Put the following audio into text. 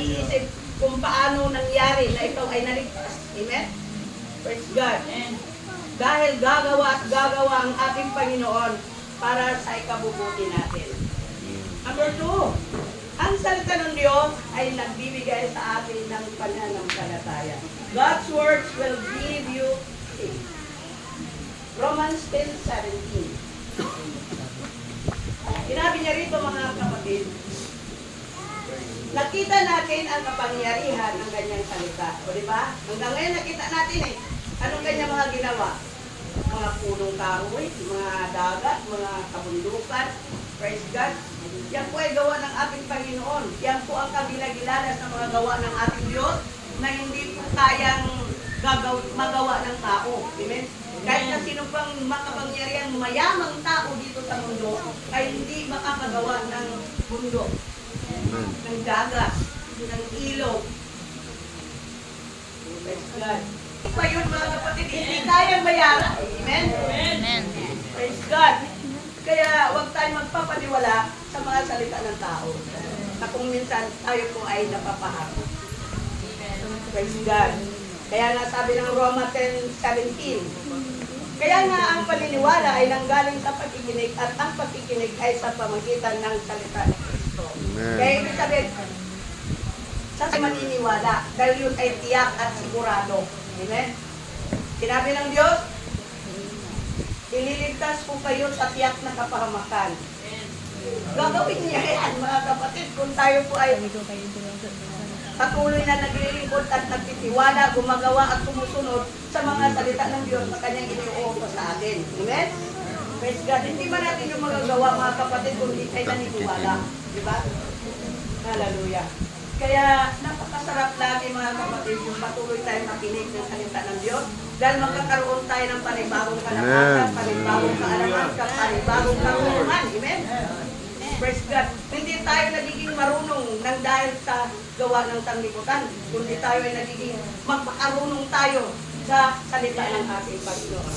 iniisip kung paano nangyari na ito ay naligtas. Amen? Praise God. Dahil gagawa at gagawa ang ating Panginoon para sa ikabubuti natin. Number 2, ang salita ng Diyos ay nagbibigay sa atin ng pananampalataya. God's words will give you faith. Romans 10:17. Sinabi niya rito, mga kapatid, nakita natin ang kapangyarihan ng ganyang salita. O diba? Hanggang ngayon nakita natin anong kanyang mga ginawa? Mga punong kahoy, mga dagat, mga kabundukan. Praise God. Yan po ay gawa ng ating Panginoon. Yan po ang kabilagilala sa mga gawa ng ating Diyos na hindi po kayang magawa ng tao. Amen? Kahit na sino pang makapangyarihan mayamang tao dito sa mundo ay hindi makakagawa ng mundo, ng dagat, ng ilog. Praise God. Pa yun, mga kapatid, hindi kayang bayaran. Amen? Amen. Praise God. Kaya huwag tayong magpapaniwala sa mga salita ng tao na kung minsan tayo po ay napapahako. Praise God. Kaya nga sabi ng Roma 10:17, kaya nga ang paniniwala ay nanggaling sa pagkikinig at ang pagkikinig ay sa pamagitan ng salita ni Kristo. Kaya ibig sabihin, sa maniniwala, dahil yun ay tiyak at sigurado. Amen? Sinabi ng Diyos, ililigtas po kayo sa tiyak na kapahamakan. Gagawin niya yan, mga kapatid, kung tayo po ay patuloy na naglilingkod at nagtitiwala, gumagawa at sumusunod sa mga salita ng Diyos na kanyang iniuuto sa atin. Amen? Praise God. Hindi ba natin yung magagawa, mga kapatid, kung hindi tayo naniniwala? Diba? Hallelujah. Kaya napakasarap lagi, mga kapatid, yung patuloy tayo makinig ng salita ng Diyos dahil magkakaroon tayo ng panibagong kalakasan, panibagong kaalaman, panibagong karunungan. Amen? Praise God. Hindi tayo nagiging marunong nang dahil sa gawa ng sanglibutan, kundi tayo ay nagiging magpakarunong tayo sa salita ng ating Panginoon.